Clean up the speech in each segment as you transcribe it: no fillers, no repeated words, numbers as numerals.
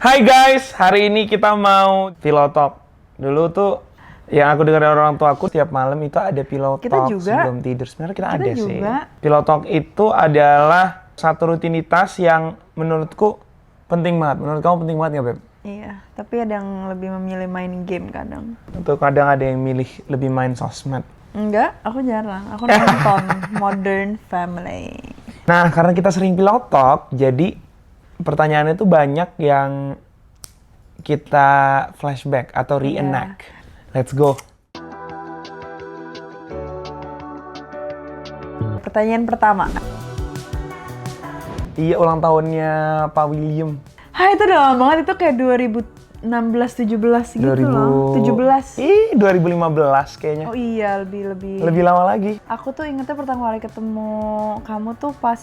Hai guys, hari ini kita mau pillow talk. Dulu tuh yang aku dengar dari orang tua aku tiap malam itu ada pillow Kita talk juga. sebelum tidur. Sebenarnya kita ada juga. sih. Pillow talk itu adalah satu rutinitas yang menurutku penting banget. Menurut kamu penting banget nggak, Beb? Iya, tapi ada yang lebih memilih main game kadang. Atau kadang ada yang milih lebih main sosmed. Enggak, aku jarang. Aku nonton Modern Family. Nah, karena kita sering pillow talk, jadi pertanyaannya tuh banyak yang kita flashback atau reenact. Let's go. Pertanyaan pertama. Iya, ulang tahunnya Pak William. Hai, itu udah lama banget. Itu kayak 2016-17 gitu loh. 17. 2015 kayaknya. Oh iya, lebih. Lebih lama lagi. Aku tuh ingetnya pertama kali ketemu kamu tuh pas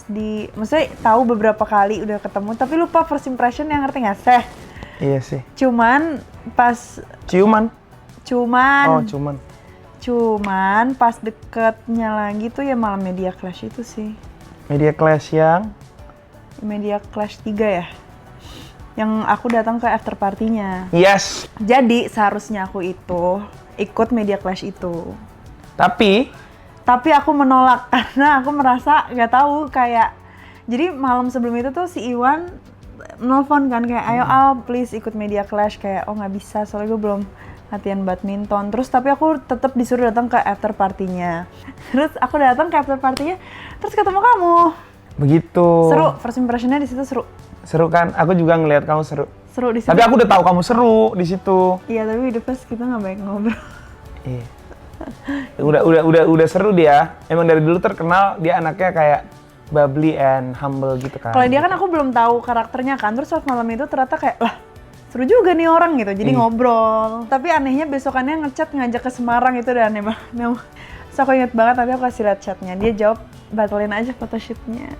maksudnya tahu beberapa kali udah ketemu, tapi lupa first impression yang ngerti nggak sih? Iya sih. Cuman pas Ciuman. Cuman Oh, pas deketnya lagi tuh ya malah Media Clash itu sih. Media Clash yang Media Clash 3 ya? Yang aku datang ke after party-nya. yes. Jadi seharusnya aku itu ikut Media Clash itu. Tapi Aku menolak karena aku merasa nggak tahu kayak. Jadi malam sebelum itu tuh si Iwan nelfon kan kayak ayo Al please ikut Media Clash, kayak oh nggak bisa soalnya gue belum latihan badminton. Terus tapi aku tetap disuruh datang ke after party-nya. Terus aku datang ke after party-nya terus ketemu kamu. begitu. Seru, first impression-nya di situ seru. Seru kan? Aku juga ngelihat kamu seru. Seru di situ. Tapi aku udah tahu kamu seru di situ. Iya, tapi di pas kita nggak baik ngobrol. Iya. Udah seru dia. Emang dari dulu terkenal dia anaknya kayak bubbly and humble gitu kan. Kalau dia kan aku belum tahu karakternya kan. Terus pas malam itu ternyata kayak lah seru juga nih orang gitu. Jadi ngobrol. Tapi anehnya besokannya ngechat ngajak ke Semarang, itu udah aneh banget. Terus aku inget banget, tapi aku kasih lihat chatnya. Dia jawab batalin aja photoshootnya.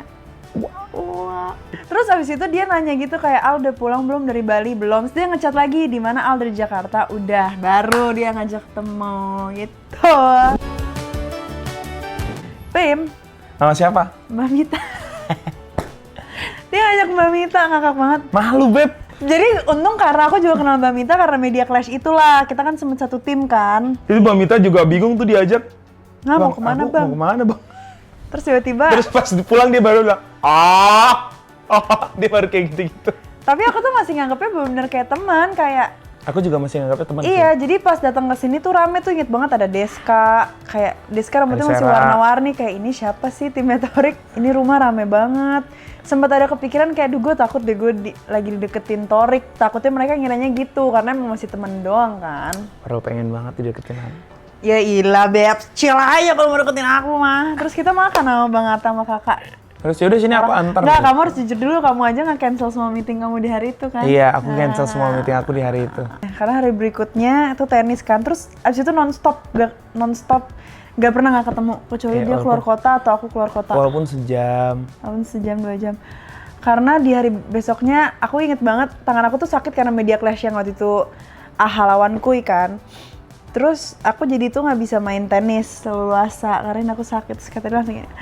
Wah. Terus abis itu dia nanya gitu kayak Al udah pulang belum dari Bali? Belum. Terus dia ngechat lagi di mana Al dari Jakarta. Udah, baru dia ngajak ketemu gitu. Pim, Sama siapa? Mbak Mita. Dia ngajak Mbak Mita, ngakak banget. Malu, Beb. Jadi untung karena aku juga kenal Mbak Mita karena Media Clash itulah. Kita kan sempet satu tim kan. Itu Mbak Mita juga bingung tuh diajak. Nah, mau kemana aku Bang? Mau kemana, Bang? Terus tiba-tiba. Terus pas pulang dia baru bilang, dia baru kayak gitu-gitu. Tapi aku tuh masih nganggepnya bener-bener kayak teman, kayak. Aku juga masih nganggapnya teman. Iya, jadi pas datang ke sini tuh rame tuh, inget banget ada Deska. Kayak Deska rambutnya Ada masih Sera. warna-warni, kayak ini siapa sih timnya Torik? Ini rumah rame banget. Sempet ada kepikiran kayak, duh gue takut deh gue lagi dideketin Torik. Takutnya mereka ngiranya gitu, karena emang masih temen doang kan. Padahal pengen banget dideketin aku. Ya ilah Beb, chill aja kalau mau deketin aku mah. Terus kita makan sama Bang Atta sama kakak. Terus yaudah sini aku antar. Enggak, gitu. kamu harus jujur dulu, kamu aja nge-cancel semua meeting kamu di hari itu kan? Iya, aku cancel semua meeting aku di hari itu. Karena hari berikutnya itu tenis kan, terus abis itu nonstop, gak pernah nggak ketemu, kecuali Iya, dia keluar kota atau aku keluar kota. Walaupun sejam. Walaupun sejam 2 jam. Karena di hari besoknya aku inget banget tangan aku tuh sakit karena Media Clash yang waktu itu lawan Kuy kan. Terus aku jadi tuh nggak bisa main tenis leluasa karena aku sakit. Terus katanya langsung kayak,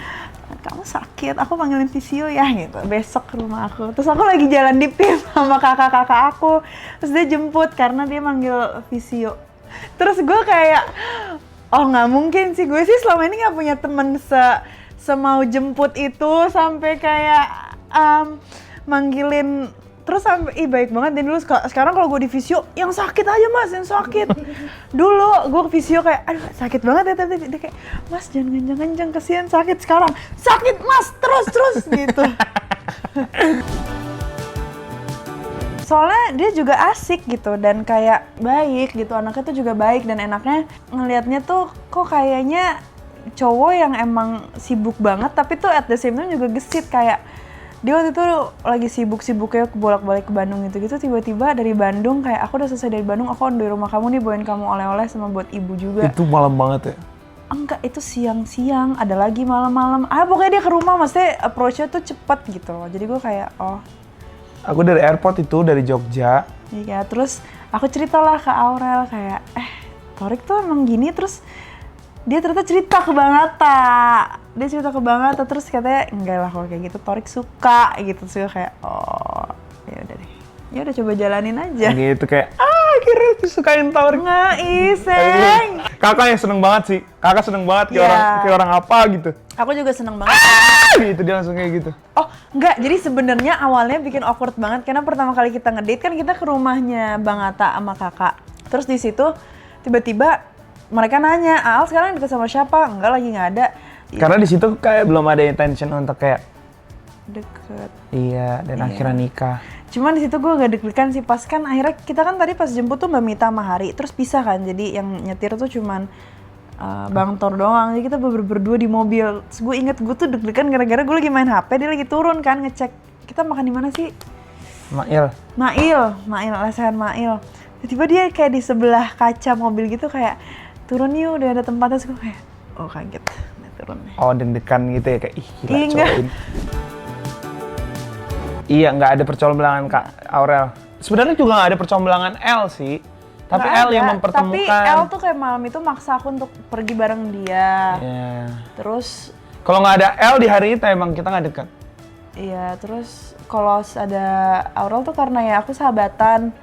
kamu sakit, aku panggilin fisio ya gitu. Besok ke rumah aku. Terus aku lagi jalan di PIM sama kakak-kakak aku. Terus dia jemput karena dia manggil fisio. Terus gue kayak, oh nggak mungkin sih, gue sih selama ini nggak punya temen semau jemput itu sampai kayak manggilin. Terus sampai baik banget dan dulu sekarang kalau gue di fisio yang sakit aja mas, yang sakit. Dulu gue ke fisio kayak aduh sakit banget ya, tapi dia kayak mas jangan kencang-kencang kasihan sakit. Sekarang sakit mas terus gitu. Soalnya dia juga asik gitu dan kayak baik gitu, anaknya tuh juga baik dan enaknya ngelihatnya tuh kok kayaknya cowok yang emang sibuk banget tapi tuh at the same time juga gesit. Kayak dia waktu itu lagi sibuk-sibuknya bolak-balik ke Bandung gitu-gitu, tiba-tiba dari Bandung kayak aku udah selesai dari Bandung, aku di rumah kamu nih bawain kamu oleh-oleh sama buat ibu juga. Itu malam banget ya? Enggak, itu siang-siang, ada lagi malam-malam. Pokoknya dia ke rumah, maksudnya approach-nya tuh cepet gitu loh. Jadi gue kayak, oh. Aku dari airport itu, dari Jogja. Iya, terus aku ceritalah ke Aurel kayak, Torik tuh emang gini, terus dia ternyata cerita ke Bang Atta. Dia cerita ke Bang Atta, terus katanya enggak lah kalau kayak gitu Torik suka gitu. Terus gue kayak oh ya udah deh. ya udah coba jalanin aja. Gitu kayak akhirnya disukain Taur. Iseng. Kakak yang seneng banget sih. Kakak seneng banget kayak Iya. orang apa gitu. Aku juga seneng banget. Gitu dia langsung kayak gitu. Oh, enggak. Jadi sebenarnya awalnya bikin awkward banget karena pertama kali kita ngedate kan kita ke rumahnya Bang Atta sama Kakak. Terus di situ tiba-tiba mereka nanya, "Aal sekarang deket sama siapa?" Enggak, lagi nggak ada. Karena di situ kayak belum ada intention untuk kayak Deket. iya dan akhirnya nikah. Cuman di situ gue gak deg-degan sih pas kan akhirnya kita kan tadi pas jemput tuh Mbak Mita sama Hari terus pisah kan. Jadi yang nyetir tuh cuman Bang Tor doang. Jadi kita berdua di mobil. Terus gue inget gue tuh deg-degan gara-gara gue lagi main HP, dia lagi turun kan ngecek. Kita makan di mana sih? Mail, lesehan Mail. Tiba-tiba dia kayak di sebelah kaca mobil gitu kayak turun yuk udah ada tempatnya. Terus gue kayak oh kaget. Nah, turun. Oh deg-degan gitu ya kayak ih gila Iya, cowok ini. Iya nggak ada percombelangan Kak Aurel. Sebenarnya juga nggak ada percombelangan L sih. Tapi Nggak L yang ada. mempertemukan. Tapi L tuh kayak malam itu maksa aku untuk pergi bareng dia. Iya. Terus Kalau nggak ada L di hari itu emang kita nggak dekat. iya, terus kalau ada Aurel tuh karena ya aku sahabatan.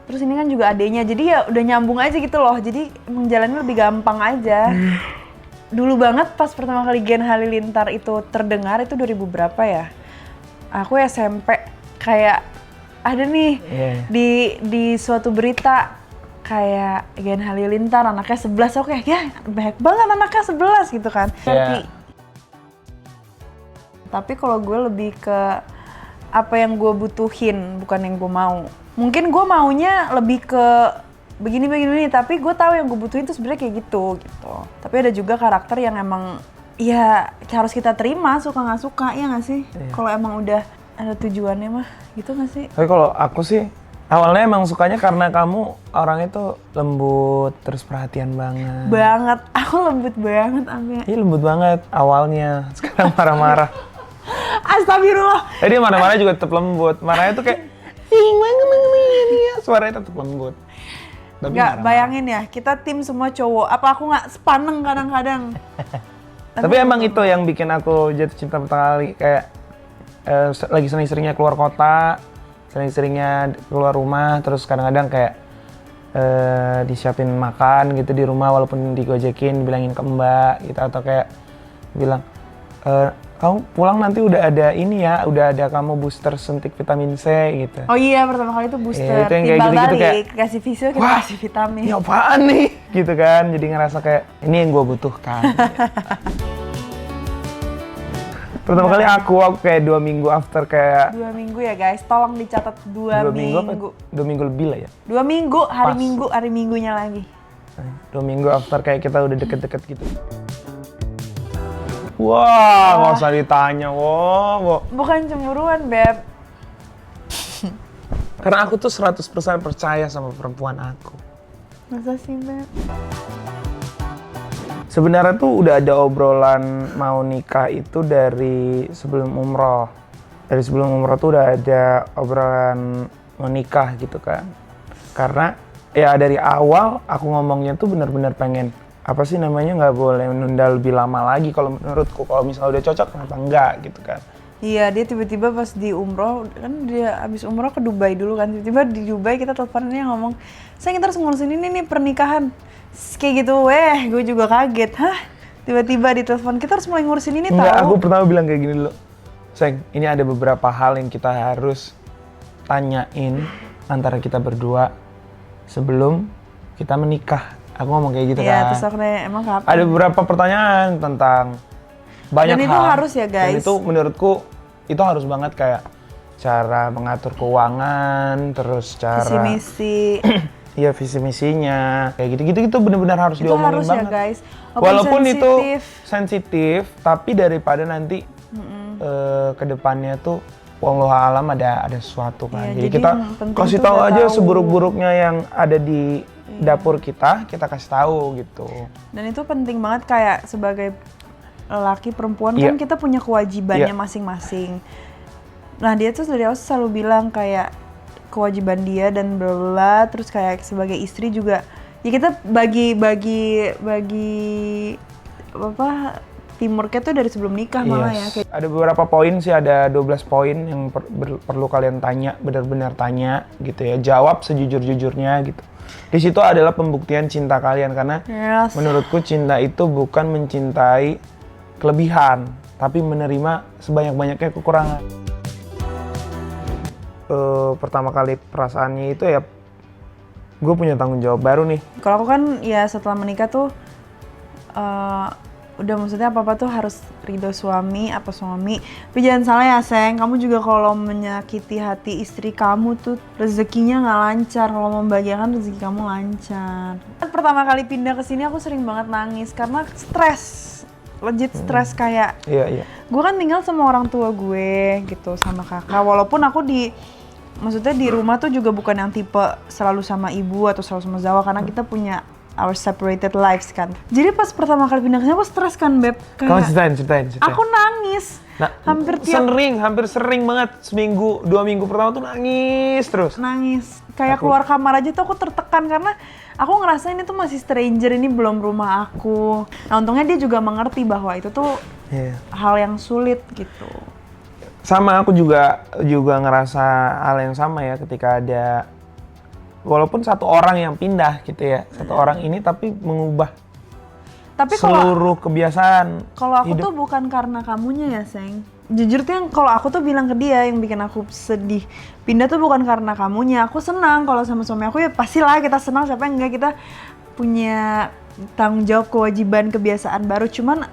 Terus ini kan juga adenya, jadi ya udah nyambung aja gitu loh. Jadi emang jalannya lebih gampang aja. Dulu banget pas pertama kali Gen Halilintar itu terdengar itu 2000 berapa ya? Aku SMP kayak ada nih di suatu berita kayak Gen Halilintar anaknya 11, aku kayak ya banyak banget anaknya 11 gitu kan. Tapi kalau gue lebih ke apa yang gue butuhin, bukan yang gue mau. Mungkin gue maunya lebih ke begini, tapi gue tahu yang gue butuhin tuh sebenarnya kayak gitu. Tapi ada juga karakter yang emang ya harus kita terima, suka nggak suka, ya nggak sih? Iya. Kalau emang udah ada tujuannya mah, gitu nggak sih? Tapi kalau aku sih awalnya emang sukanya karena kamu orangnya tuh lembut, terus perhatian banget. Banget, aku lembut banget Amia. Iya lembut banget awalnya, sekarang marah-marah. Astagfirullah. Jadi marah-marah juga tetap lembut. Marahnya tuh kayak suaranya tetap lembut. Tapi Nggak, marah-marah. bayangin ya, kita tim semua cowok. Apa aku nggak sepaneng kadang-kadang? Tapi emang itu yang bikin aku jatuh cinta pertama kali. Kayak lagi sering-seringnya keluar kota, sering-seringnya keluar rumah, terus kadang-kadang kayak disiapin makan gitu di rumah walaupun digojekin, bilangin ke mbak gitu, atau kayak bilang kamu pulang nanti udah ada ini ya, udah ada kamu booster suntik vitamin C gitu. Oh iya, pertama kali itu booster. Itu yang kayak Timbal gitu-gitu balik, kayak, kasih visio, kita wah, kasih vitamin. Ini apaan nih? Gitu kan, jadi ngerasa kayak ini yang gue butuhkan. Pertama kali aku kayak 2 minggu after kayak 2 minggu ya guys, tolong dicatat 2 minggu. 2 minggu lebih lah ya. 2 minggu, hari Pas. hari minggunya lagi. 2 minggu after kayak kita udah deket-deket gitu. Wah, nggak usah ditanya, wow. Bukan cemburuan, Beb. Karena aku tuh 100% percaya sama perempuan aku. Masa sih, Beb? Sebenarnya tuh udah ada obrolan mau nikah itu dari sebelum umroh. Dari sebelum umroh tuh udah ada obrolan mau nikah gitu kan. Karena ya dari awal aku ngomongnya tuh benar-benar pengen apa sih namanya, nggak boleh menunda lebih lama lagi kalau menurutku. Kalau misalnya udah cocok kenapa enggak gitu kan. Iya, dia tiba-tiba pas di umroh, kan dia abis umroh ke Dubai dulu kan. Tiba-tiba di Dubai kita teleponan, dia ngomong, "Sayang, kita harus ngurusin ini nih pernikahan." Kayak gitu, gue juga kaget. Hah? Tiba-tiba di telepon, kita harus mulai ngurusin ini Enggak, aku tahu. pertama bilang kayak gini dulu. Sayang, ini ada beberapa hal yang kita harus tanyain antara kita berdua sebelum kita menikah. Aku ngomong kayak gitu Iya, kan. terus aku nanya, emang kapan? Ada beberapa pertanyaan tentang banyak Dan hal. itu harus ya, guys. Dan itu menurutku itu harus banget, kayak cara mengatur keuangan, terus cara Visi misi. iya visi misinya, kayak gitu-gitu itu benar-benar harus Itu diomongin harus ya, banget. guys. Walaupun itu sensitif. sensitif, tapi daripada nanti ke depannya tuh wallahu alam ada sesuatu kan. Iya, jadi jadi kita yang penting kasih tuh tahu udah aja tahu. seburuk-buruknya yang ada di dapur kita kasih tahu gitu. Dan itu penting banget kayak sebagai laki perempuan Iya. kan kita punya kewajibannya Iya. masing-masing. Nah dia tuh dari awal selalu bilang kayak kewajiban dia dan bla bla bla, terus kayak sebagai istri juga ya kita bagi apa teamworknya tuh dari sebelum nikah malah ya. Yes. Ada beberapa poin sih, ada 12 poin yang perlu kalian tanya, benar-benar tanya gitu ya. Jawab sejujur-jujurnya gitu. Di situ adalah pembuktian cinta kalian karena Yes. menurutku cinta itu bukan mencintai kelebihan, tapi menerima sebanyak-banyaknya kekurangan. Pertama kali perasaannya itu ya, gue punya tanggung jawab baru nih. Kalau aku kan ya setelah menikah tuh udah maksudnya apa-apa tuh harus ridho suami, apa suami. Tapi jangan salah ya sayang, kamu juga kalau menyakiti hati istri kamu tuh rezekinya nggak lancar. Kalau membahagiakan rezeki kamu lancar. Pertama kali pindah ke sini aku sering banget nangis karena stres. Legit stres kayak Iya. gue kan tinggal sama orang tua gue gitu, sama kakak. Walaupun aku maksudnya di rumah tuh juga bukan yang tipe selalu sama ibu atau selalu sama Zawa karena kita punya our separated lives kan. Jadi pas pertama kali pindah ke sini aku stres kan, Beb. Kamu ceritain. Aku nangis. Nah, hampir sering banget, seminggu, 2 minggu pertama tuh nangis terus. Nangis. Kayak keluar kamar aja tuh aku tertekan karena aku ngerasa ini tuh masih stranger, ini belum rumah aku. Nah untungnya dia juga mengerti bahwa itu tuh hal yang sulit gitu. Sama, aku juga ngerasa hal yang sama ya ketika ada, walaupun satu orang yang pindah gitu ya, satu orang ini tapi mengubah seluruh kebiasaan. Kalau aku hidup. tuh bukan karena kamunya ya, Seng. Jujur tuh yang kalau aku tuh bilang ke dia yang bikin aku sedih. Pindah tuh bukan karena kamunya. Aku senang kalau sama suami aku ya pastilah kita senang, siapa yang enggak, kita punya tanggung jawab, kewajiban, kebiasaan baru. Cuman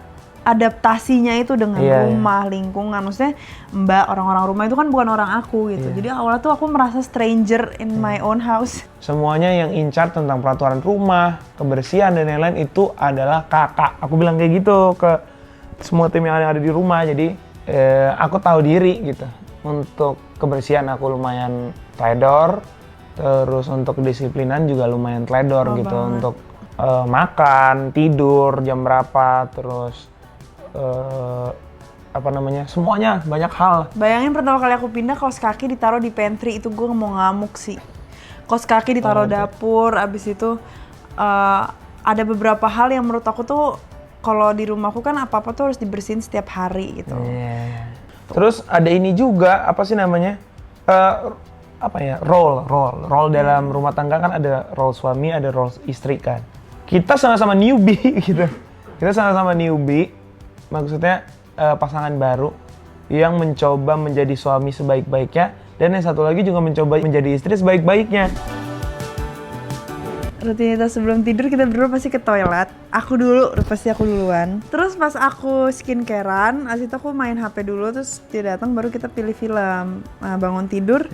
adaptasinya itu dengan rumah, lingkungan. Maksudnya mbak, orang-orang rumah itu kan bukan orang aku gitu. Jadi awalnya tuh aku merasa stranger in my own house. Semuanya yang in charge tentang peraturan rumah, kebersihan dan lain-lain itu adalah kakak. Aku bilang kayak gitu ke semua tim yang ada di rumah. Jadi aku tahu diri gitu. Untuk kebersihan aku lumayan teledor. Terus untuk kedisiplinan juga lumayan teledor gitu. Banget. Untuk makan, tidur, jam berapa, terus semuanya, banyak hal. Bayangin pertama kali aku pindah, kaos kaki ditaruh di pantry, itu gue mau ngamuk sih. Kaos kaki ditaruh dapur, abis itu ada beberapa hal yang menurut aku tuh kalau di rumahku kan apa-apa tuh harus dibersihin setiap hari gitu. Terus ada ini juga, apa sih namanya? Role dalam rumah tangga kan ada role suami, ada role istri kan. Kita sama-sama newbie gitu. Kita sama-sama newbie. Maksudnya pasangan baru yang mencoba menjadi suami sebaik-baiknya dan yang satu lagi juga mencoba menjadi istri sebaik-baiknya. Rutinitas sebelum tidur kita berdua pasti ke toilet. Aku duluan. Terus pas aku skincarean, abis itu aku main HP dulu, terus dia datang baru kita pilih film. Nah, bangun tidur,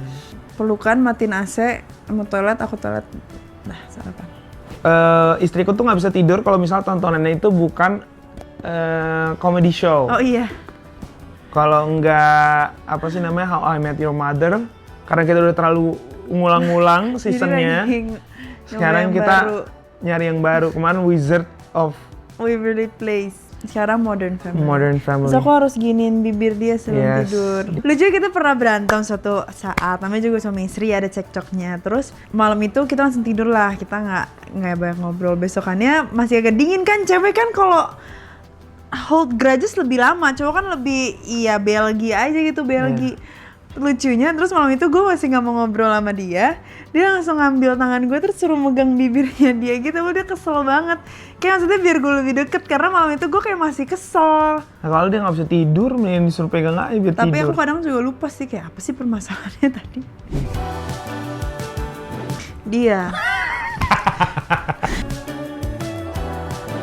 pelukan, matiin AC, mau toilet, aku toilet. Nah, sarapan. Istriku tuh nggak bisa tidur kalau misal tontonannya itu bukan comedy show. Oh iya. Kalau enggak How I Met Your Mother, karena kita udah terlalu ngulang-ngulang seasonnya. Sekarang kita nyari yang baru. Kemarin Wizard of Waverly Place. Sekarang Modern Family. Terus aku harus giniin bibir dia sebelum tidur. Lucu, kita pernah berantem suatu saat. Namanya juga suami istri, ada cekcoknya. Terus malam itu kita langsung tidur lah. Kita nggak banyak ngobrol. Besokannya masih agak dingin kan. Cewek kan kalau hold grudges lebih lama, cowok kan lebih belgi aja gitu, belgi. Lucunya terus malam itu gue masih nggak mau ngobrol sama dia langsung ngambil tangan gue terus suruh megang bibirnya dia gitu. Dia kesel banget, kayak maksudnya biar gue lebih deket karena malam itu gue kayak masih kesel. Nah, kalau dia nggak bisa tidur, mending disuruh pegang aja biar Tapi tidur. aku kadang juga lupa sih kayak apa sih permasalahannya tadi. Dia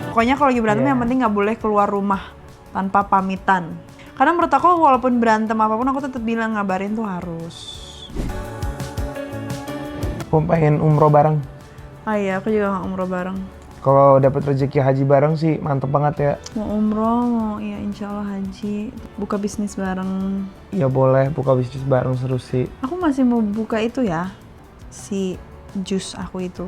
pokoknya kalau lagi berantem yang penting nggak boleh keluar rumah tanpa pamitan. Karena menurut aku walaupun berantem apapun aku tetap bilang ngabarin tuh harus. Aku pengen umroh bareng. Ah iya, aku juga umroh bareng. Kalau dapat rezeki haji bareng sih mantep banget ya. Mau umroh, ya insya Allah haji. Buka bisnis bareng. Ya boleh, buka bisnis bareng seru sih. Aku masih mau buka itu ya, si jus aku itu.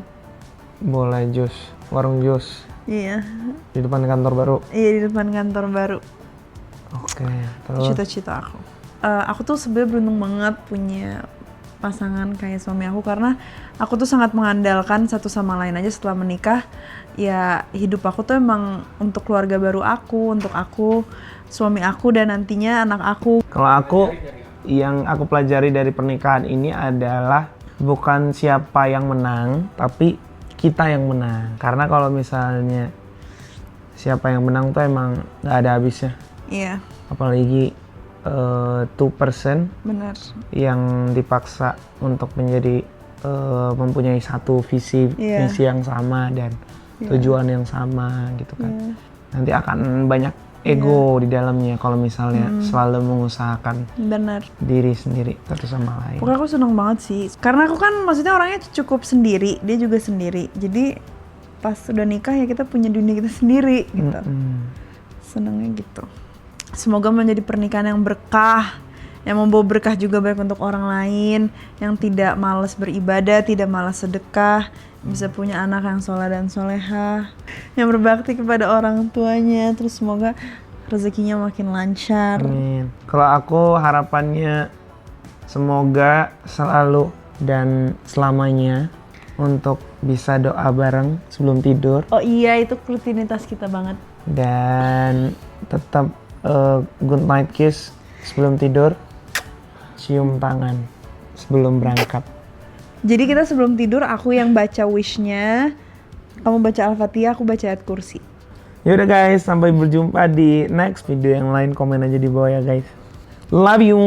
Boleh, jus, warung jus. Iya. Di depan kantor baru. Iya, di depan kantor baru. Oke, terus? Cita-cita aku. Aku tuh sebenarnya beruntung banget punya pasangan kayak suami aku, karena aku tuh sangat mengandalkan satu sama lain aja setelah menikah. Ya hidup aku tuh emang untuk keluarga baru aku, untuk aku, suami aku, dan nantinya anak aku. Kalau aku, yang aku pelajari dari pernikahan ini adalah bukan siapa yang menang, tapi kita yang menang. Karena kalau misalnya siapa yang menang tuh emang nggak ada habisnya. Iya, Apalagi 2% benar. yang dipaksa untuk menjadi mempunyai satu visi Iya. misi yang sama dan tujuan yang sama gitu kan. Iya. Nanti akan banyak ego di dalamnya kalau misalnya selalu mengusahakan Benar. diri sendiri satu sama lain. Pokoknya aku seneng banget sih, karena aku kan maksudnya orangnya cukup sendiri, dia juga sendiri. Jadi pas udah nikah ya kita punya dunia kita sendiri gitu. Senengnya gitu. Semoga menjadi pernikahan yang berkah, yang membawa berkah juga baik untuk orang lain, yang tidak malas beribadah, tidak malas sedekah, bisa punya anak yang soleh dan soleha, yang berbakti kepada orang tuanya, terus semoga rezekinya makin lancar. Amin. Kalau aku harapannya semoga selalu dan selamanya untuk bisa doa bareng sebelum tidur Oh iya, itu rutinitas kita banget. dan tetap good night kiss sebelum tidur, cium tangan sebelum berangkat. Jadi kita sebelum tidur aku yang baca wish-nya, kamu baca Al-Fatihah, aku baca ayat kursi. Yaudah guys, sampai berjumpa di next video yang lain. Komen aja di bawah ya guys. Love you.